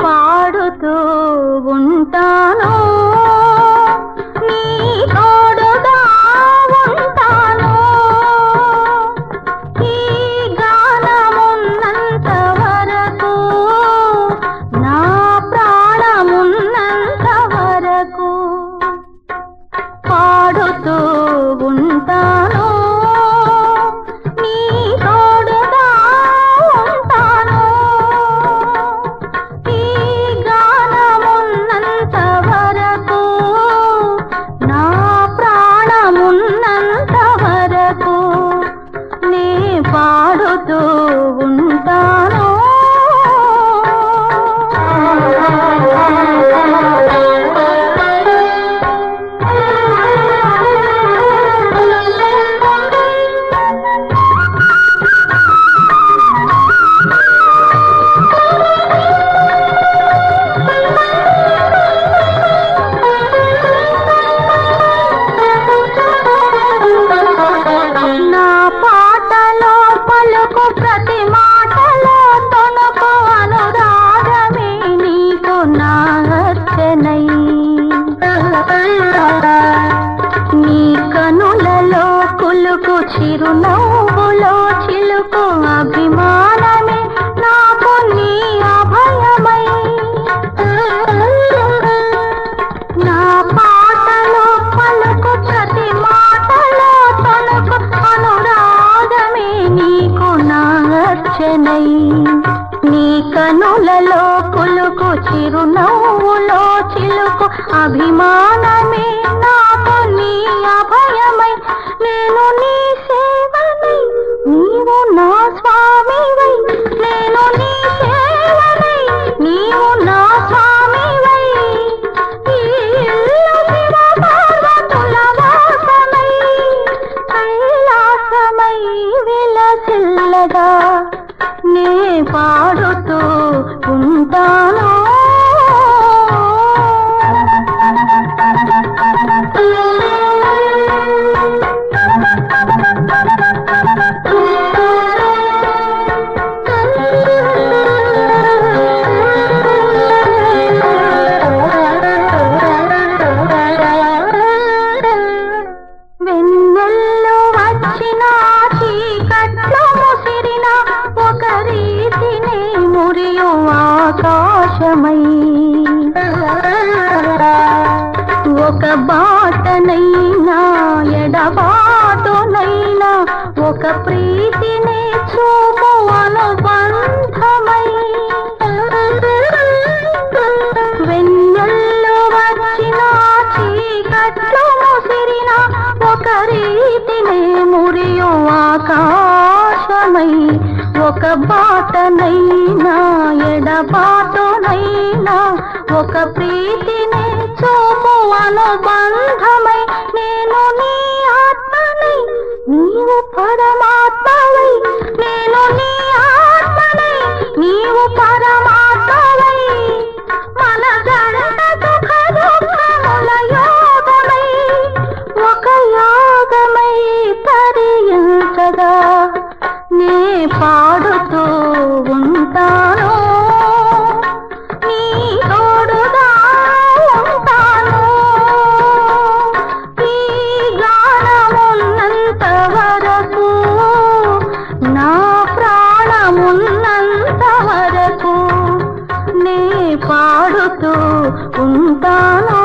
పాడుతూ ఉంటాను. ప్రతి మాటలో తొణకు అనురాగమే నీకు నార్చనై, నీ కనులలో కులుకు చిరునవ్వులో చిలుకు అభిమానమే నాకు నీ అభయమై, నా పాటలో పలుకు ప్రతి మాటలో తొణకు అనురాగమే నీకు నార్చనై, నీ కనులలో కులుకు చిరునవ్వులో చిలుకు అభిమానమే నాకు నీ అభయమై, నేను నీ సేవనై నీవు నా స్వామివై, నేను నీ సేవనై నీవు నా స్వామివై, ఈ ఇల్లు శివ పార్వతుల వాసమై కైలాసమై విలసిల్లగా నే పాడుతూ ఉంటాను. వెన్నెల్లో వచ్చిన చీకట్లో ముసిరిన ఒక రీతిని మురియు ఆకాశమై, ఒక బాటనైనా ఎడబాటునైనా ఒక ప్రీతిని చూపు అనుబంధమై, వెన్నెల్లో వచ్చిన చీకట్లో ముసిరిన ఒక రీతిని మురియు ఆకాశమై, ఒక బాటనైనా ఎడబాటునైనా ఒక ప్రీతిని చూపు అనుబంధమై, నేను నీ ఆత్మనై నీవు పరమాత్మవై, నేను నీ ఆత్మనై నీవు పరమాత్మవై, మన జంట సుఖ దుఃఖముల యోగమై ఒక యాగమై తరించగా నే పాడుతూ ఉంటాను, నీ తోడుగా ఉంటాను, ఈ గానమున్నంత వరకు నా ప్రాణమున్నంత వరకు నే పాడుతూ ఉంటాను.